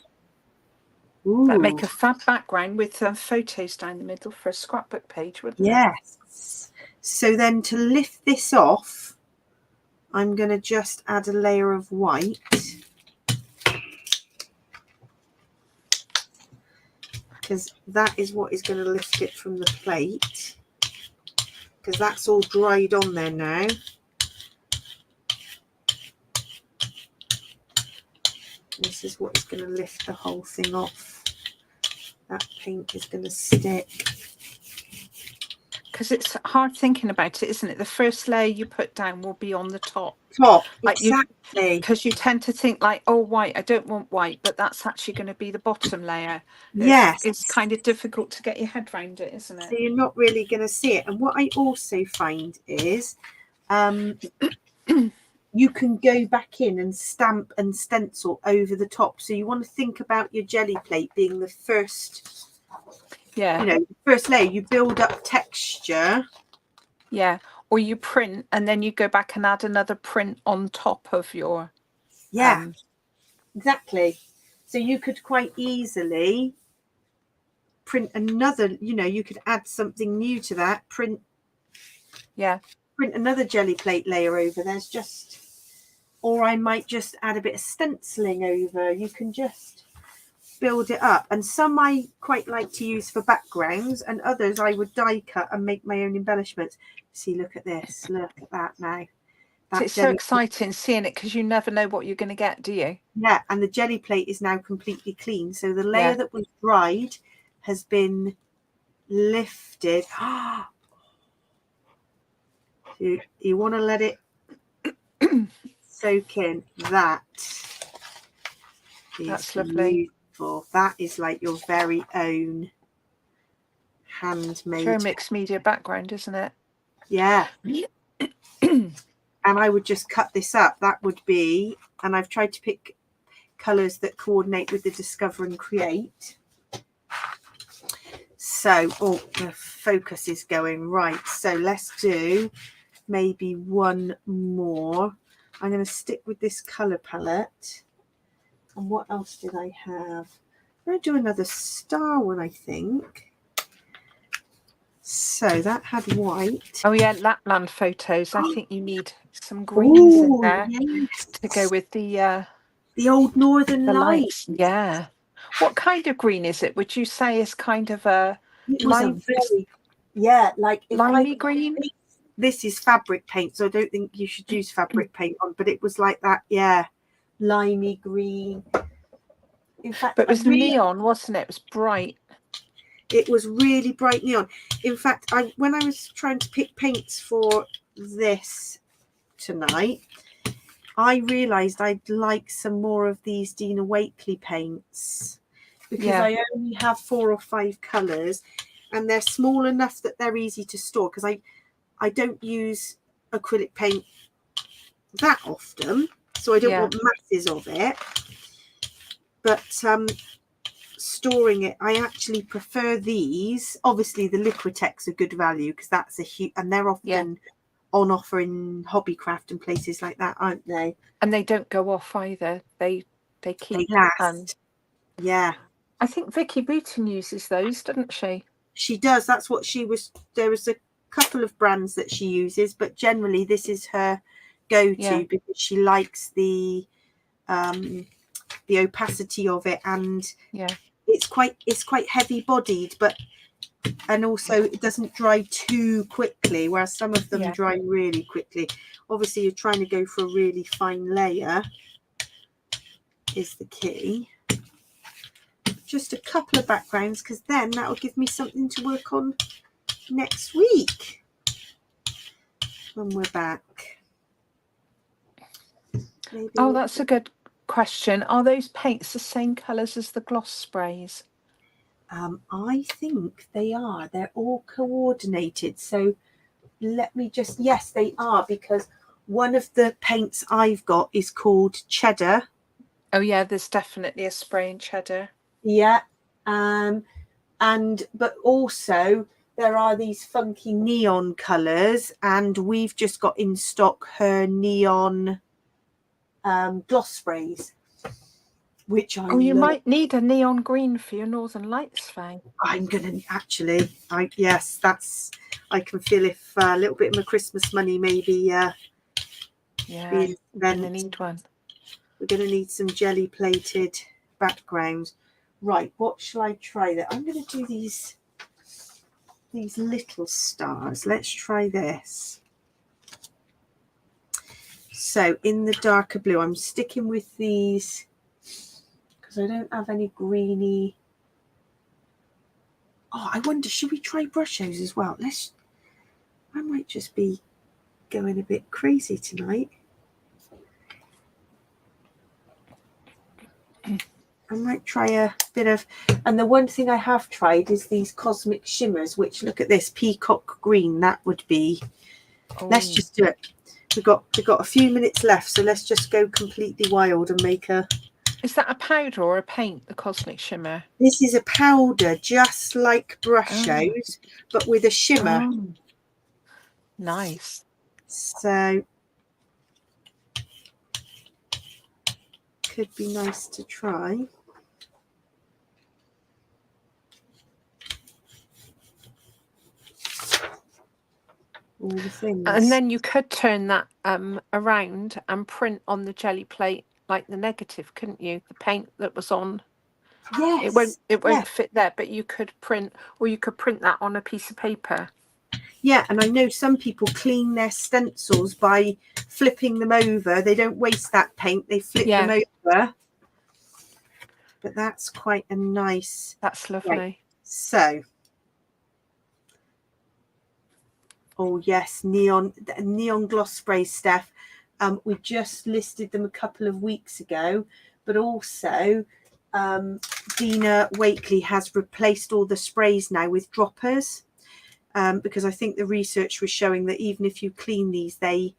[SPEAKER 1] Ooh.
[SPEAKER 2] That'd make a fab background with photos down the middle for a scrapbook page, wouldn't it?
[SPEAKER 1] Yes. So then to lift this off, I'm going to just add a layer of white. Because that is what is going to lift it from the plate. Because that's all dried on there now. This is what is going to lift the whole thing off. That paint is going to stick.
[SPEAKER 2] Because it's hard thinking about it, isn't it? The first layer you put down will be on the top. Like
[SPEAKER 1] Exactly.
[SPEAKER 2] Because you tend to think like, oh, white, I don't want white, but that's actually going to be the bottom layer.
[SPEAKER 1] Yes.
[SPEAKER 2] It's kind of difficult to get your head around it, isn't it?
[SPEAKER 1] So you're not really going to see it. And what I also find is you can go back in and stamp and stencil over the top. So you want to think about your jelly plate being the first, the first layer. You build up texture.
[SPEAKER 2] Yeah. Or you print and then you go back and add another print on top of your.
[SPEAKER 1] Yeah, exactly. So you could quite easily print another, you could add something new to that, print another jelly plate layer over. There's just, or I might just add a bit of stenciling over. You can just build it up. And some I quite like to use for backgrounds, and others I would die cut and make my own embellishments. See, look at this. Look at that now.
[SPEAKER 2] It's so exciting seeing it because you never know what you're going to get, do you? Yeah,
[SPEAKER 1] and the jelly plate is now completely clean. So the layer that was dried has been lifted. You want to let it soak in. That's
[SPEAKER 2] lovely.
[SPEAKER 1] Beautiful. That is like your very own handmade.
[SPEAKER 2] Very mixed media background, isn't it?
[SPEAKER 1] Yeah. And I would just cut this up. That would be, and I've tried to pick colours that coordinate with the Discover and Create. So, the focus is going right. So let's do maybe one more. I'm going to stick with this colour palette. And what else did I have? I'm going to do another star one, I think. So that had white.
[SPEAKER 2] Oh yeah, Lapland photos. I think you need some greens in there to go with the
[SPEAKER 1] old Northern Lights.
[SPEAKER 2] Yeah. What kind of green is it? Would you say is kind of a
[SPEAKER 1] limey
[SPEAKER 2] green?
[SPEAKER 1] This is fabric paint, so I don't think you should use fabric paint on, but it was like that, limey green. In fact,
[SPEAKER 2] but it was neon, wasn't it? It was bright.
[SPEAKER 1] It was really bright neon. In fact, when I was trying to pick paints for this tonight, I realised I'd like some more of these Dina Wakley paints, because
[SPEAKER 2] Yeah.
[SPEAKER 1] I only have 4 or 5 colours, and they're small enough that they're easy to store, because I don't use acrylic paint that often, so I don't want masses of it. But storing it, I actually prefer these. Obviously the Liquitex are good value, because that's a huge, and they're often on offer in Hobbycraft and places like that, aren't they?
[SPEAKER 2] And they don't go off either. They keep.
[SPEAKER 1] They last. Yeah.
[SPEAKER 2] I think Vicky Boutin uses those, doesn't she?
[SPEAKER 1] She does. That's what she was. There was a couple of brands that she uses, but generally this is her go-to, because she likes the opacity of it, and it's quite heavy bodied, but and also it doesn't dry too quickly, whereas some of them dry really quickly. Obviously you're trying to go for a really fine layer is the key. Just a couple of backgrounds, because then that will give me something to work on next week when we're back. Maybe
[SPEAKER 2] that's a good question. Are those paints the same colours as the gloss sprays?
[SPEAKER 1] I think they are. They're all coordinated. So let me just, yes, they are, because one of the paints I've got is called Cheddar.
[SPEAKER 2] Oh yeah, there's definitely a spray in Cheddar.
[SPEAKER 1] Yeah. But also there are these funky neon colours, and we've just got in stock her neon gloss sprays, which I
[SPEAKER 2] you might need a neon green for your Northern Lights thing.
[SPEAKER 1] I'm gonna actually, I can feel if a little bit of my Christmas money maybe
[SPEAKER 2] you're gonna need one.
[SPEAKER 1] We're gonna need some jelly plated backgrounds. Right, what shall I try that? I'm gonna do these little stars. Let's try this. So in the darker blue, I'm sticking with these because I don't have any greeny. Oh, I wonder, should we try brushos as well? I might just be going a bit crazy tonight. I might try a bit of, and the one thing I have tried is these cosmic shimmers, which, look at this, peacock green. That would be, let's just do it. We've got a few minutes left, so let's just go completely wild and make a.
[SPEAKER 2] Is that a powder or a paint, the cosmic shimmer?
[SPEAKER 1] This is a powder, just like brushos, but with a shimmer.
[SPEAKER 2] Nice.
[SPEAKER 1] So could be nice to try. All the things.
[SPEAKER 2] And then you could turn that around and print on the jelly plate like the negative, couldn't you? The paint that was on.
[SPEAKER 1] Yes.
[SPEAKER 2] It won't fit there, but you could print, or you could print that on a piece of paper.
[SPEAKER 1] Yeah, and I know some people clean their stencils by flipping them over. They don't waste that paint, they flip them over. But that's quite a nice.
[SPEAKER 2] That's lovely.
[SPEAKER 1] Right. So, oh yes, neon gloss spray, Steph. We just listed them a couple of weeks ago, but also Dina Wakely has replaced all the sprays now with droppers, because I think the research was showing that even if you clean these, they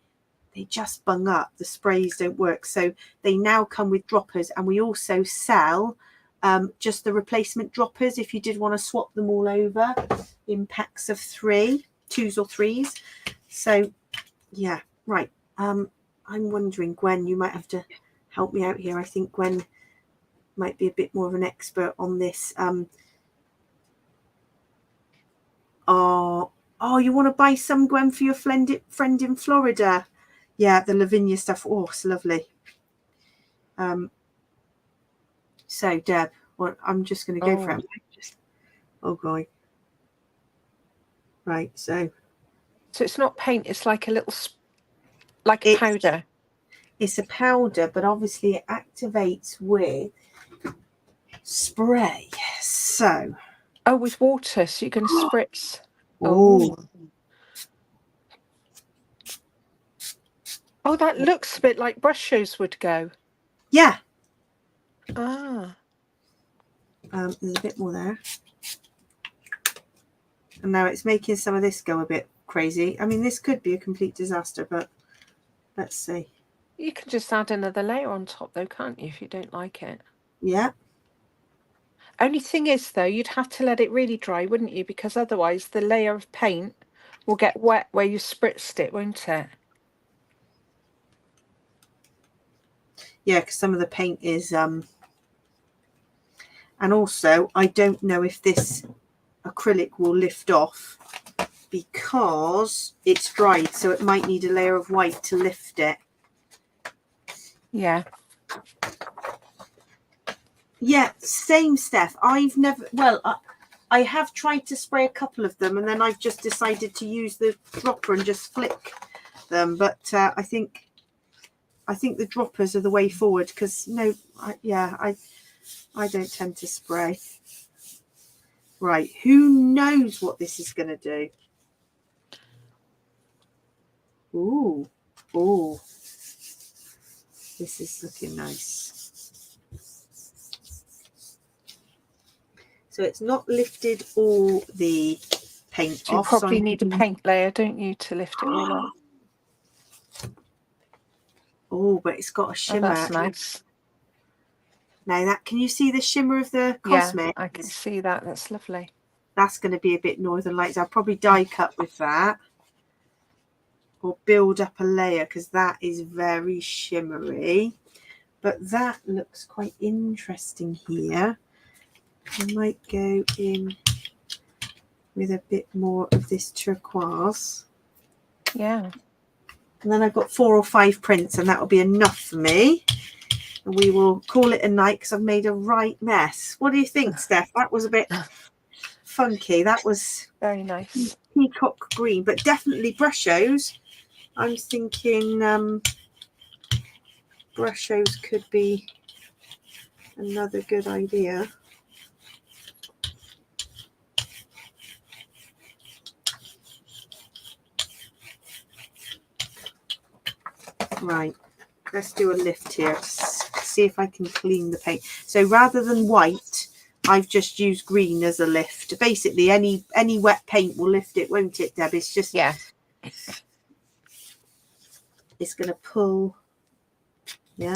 [SPEAKER 1] just bung up. The sprays don't work, so they now come with droppers, and we also sell just the replacement droppers if you did want to swap them all over in packs of 3, 2s or 3s. So yeah, right. I'm wondering, Gwen, you might have to help me out here. I think Gwen might be a bit more of an expert on this. Oh, you want to buy some, Gwen, for your friend in Florida? Yeah, the Lavinia stuff. Oh, it's lovely. So, Deb, I'm just going to go for it. Oh, God. Right, so
[SPEAKER 2] it's not paint, it's like a little, like a powder.
[SPEAKER 1] It's a powder, but obviously it activates with spray. So.
[SPEAKER 2] Oh, with water, so you can spritz.
[SPEAKER 1] Oh.
[SPEAKER 2] Oh, that looks a bit like brushos would go.
[SPEAKER 1] Yeah.
[SPEAKER 2] Ah.
[SPEAKER 1] There's a bit more there. And now it's making some of this go a bit crazy. I mean, this could be a complete disaster, but let's see.
[SPEAKER 2] You can just add another layer on top though, can't you, if you don't like it?
[SPEAKER 1] Yeah.
[SPEAKER 2] Only thing is though, you'd have to let it really dry, wouldn't you? Because otherwise the layer of paint will get wet where you spritzed it, won't it?
[SPEAKER 1] Yeah, because some of the paint is and also I don't know if this acrylic will lift off because it's dried, so it might need a layer of white to lift it.
[SPEAKER 2] Yeah.
[SPEAKER 1] Yeah, same, Steph. I've never, well, I have tried to spray a couple of them and then I've just decided to use the dropper and just flick them. But I think the droppers are the way forward because I don't tend to spray. Right, who knows what this is going to do? Ooh, ooh, this is looking nice. So it's not lifted all the paint
[SPEAKER 2] So you
[SPEAKER 1] off.
[SPEAKER 2] probably need a paint layer, don't you, to lift it all off?
[SPEAKER 1] Oh, but it's got a shimmer.
[SPEAKER 2] Oh, that's nice.
[SPEAKER 1] Now that, can you see the shimmer of the cosmic?
[SPEAKER 2] Yeah, I can see that. That's lovely.
[SPEAKER 1] That's going to be a bit Northern Lights. I'll probably die cut with that or build up a layer because that is very shimmery. But that looks quite interesting here. I might go in with a bit more of this turquoise.
[SPEAKER 2] Yeah.
[SPEAKER 1] And then I've got 4 or 5 prints and that will be enough for me. And we will call it a night because I've made a right mess. What do you think, Steph? That was a bit funky. That was
[SPEAKER 2] very nice.
[SPEAKER 1] Peacock green, but definitely brushos. I'm thinking brushos could be another good idea. Right, let's do a lift here to see if I can clean the paint. So rather than white, I've just used green as a lift. Basically, any wet paint will lift it, won't it, Deb? It's just,
[SPEAKER 2] yeah,
[SPEAKER 1] it's going to pull. Yeah.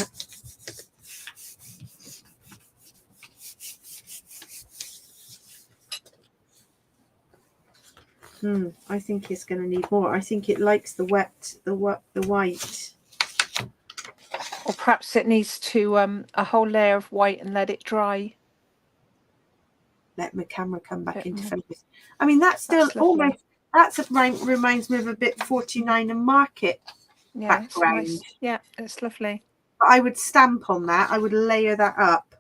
[SPEAKER 1] I think it's going to need more. I think it likes the wet, the white.
[SPEAKER 2] Or perhaps it needs to a whole layer of white and let it dry.
[SPEAKER 1] Let my camera come back into focus. I mean, that's still almost. Reminds me of a bit 49 and Market background.
[SPEAKER 2] It's nice. Yeah, it's lovely.
[SPEAKER 1] But I would stamp on that. I would layer that up.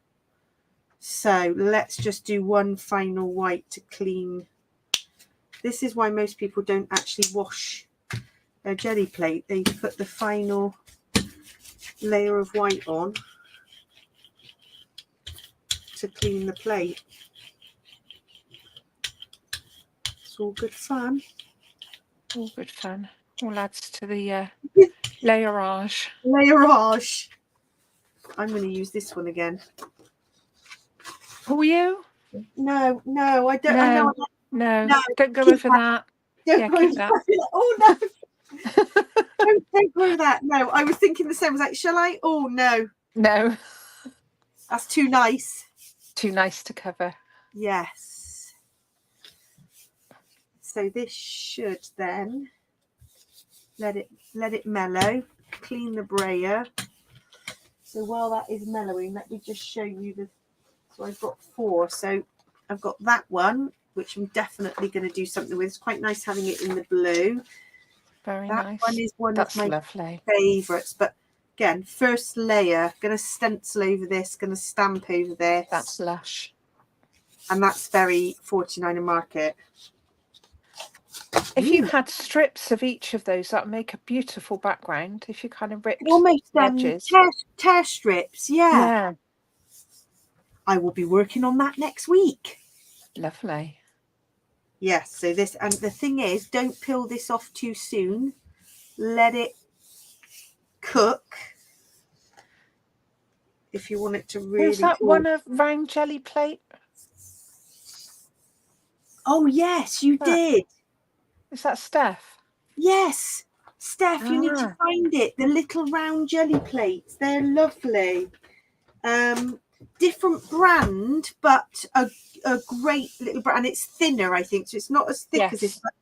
[SPEAKER 1] So let's just do one final white to clean. This is why most people don't actually wash their jelly plate. They put the final layer of white on to clean the plate. It's all good fun.
[SPEAKER 2] All good fun. All adds to the layerage.
[SPEAKER 1] Layerage. I'm going to use this one again.
[SPEAKER 2] Who are you?
[SPEAKER 1] No, I don't.
[SPEAKER 2] No,
[SPEAKER 1] I know.
[SPEAKER 2] no, don't go over that.
[SPEAKER 1] Don't
[SPEAKER 2] keep that.
[SPEAKER 1] Oh no. don't go over that. No, I was thinking the same. I was like, shall I? Oh no.
[SPEAKER 2] No.
[SPEAKER 1] That's too nice.
[SPEAKER 2] Too nice to cover.
[SPEAKER 1] Yes. So this should then let it mellow, clean the brayer. So while that is mellowing, let me just show you the. So I've got 4. So I've got that one, which I'm definitely going to do something with. It's quite nice having it in the blue.
[SPEAKER 2] Very
[SPEAKER 1] that
[SPEAKER 2] nice.
[SPEAKER 1] That one is one
[SPEAKER 2] That's
[SPEAKER 1] of my
[SPEAKER 2] lovely
[SPEAKER 1] favourites. But again, first layer, going to stencil over this, going to stamp over this.
[SPEAKER 2] That's lush. And
[SPEAKER 1] that's very 49 and Market.
[SPEAKER 2] If you had strips of each of those, that would make a beautiful background. If you kind of ripped
[SPEAKER 1] almost
[SPEAKER 2] the edges.
[SPEAKER 1] Tear strips, yeah. I will be working on that next week.
[SPEAKER 2] Lovely.
[SPEAKER 1] Yes, so this, and the thing is, don't peel this off too soon. Let it cook. If you want it to really.
[SPEAKER 2] Was that one a round jelly plate?
[SPEAKER 1] Oh, yes, you did.
[SPEAKER 2] Is that Steph?
[SPEAKER 1] Yes. Steph, you need to
[SPEAKER 2] Ah.
[SPEAKER 1] find it. The little round jelly plates. They're lovely. Different brand, but a great little brand. It's thinner, I think, so it's not as thick as this, but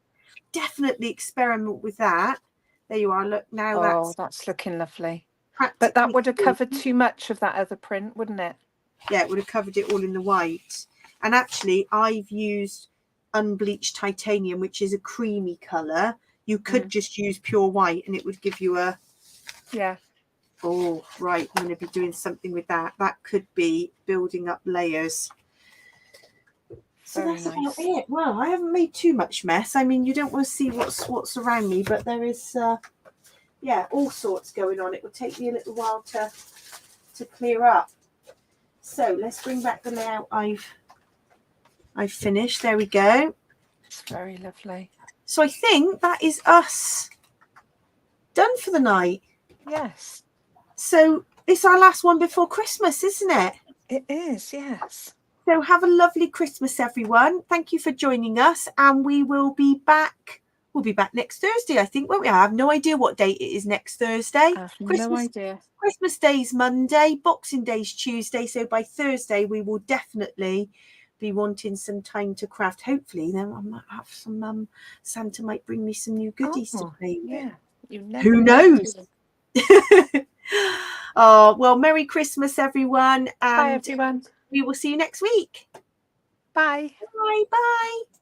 [SPEAKER 1] definitely experiment with that. There you are. Look, now
[SPEAKER 2] that's looking lovely.
[SPEAKER 1] But
[SPEAKER 2] that would have covered too much of that other print, wouldn't it?
[SPEAKER 1] Yeah, it would have covered it all in the white. And actually, I've used unbleached titanium, which is a creamy colour. You could just use pure white and it would give you a...
[SPEAKER 2] Yeah.
[SPEAKER 1] Oh, right. I'm going to be doing something with that. That could be building up layers. So
[SPEAKER 2] Very
[SPEAKER 1] that's
[SPEAKER 2] nice.
[SPEAKER 1] about it. Well, I haven't made too much mess. I mean, you don't want to see what's around me, but there is, yeah, all sorts going on. It will take me a little while to clear up. So let's bring back the layout I've finished. There we go.
[SPEAKER 2] It's very lovely.
[SPEAKER 1] So I think that is us done for the night.
[SPEAKER 2] Yes.
[SPEAKER 1] So it's our last one before Christmas, isn't it?
[SPEAKER 2] It is, yes.
[SPEAKER 1] So have a lovely Christmas, everyone. Thank you for joining us. And we will be back. We'll be back next Thursday, I think, won't we? I have no idea what date it is next Thursday.
[SPEAKER 2] I have no idea.
[SPEAKER 1] Christmas Day's Monday, Boxing Day's Tuesday. So by Thursday, we will definitely be wanting some time to craft. Hopefully, then I might have some. Santa might bring me some new goodies to play with.
[SPEAKER 2] Yeah,
[SPEAKER 1] who knows? Oh, well, Merry Christmas, everyone, and
[SPEAKER 2] bye, everyone.
[SPEAKER 1] we will see you next week.
[SPEAKER 2] Bye.
[SPEAKER 1] Bye. Bye.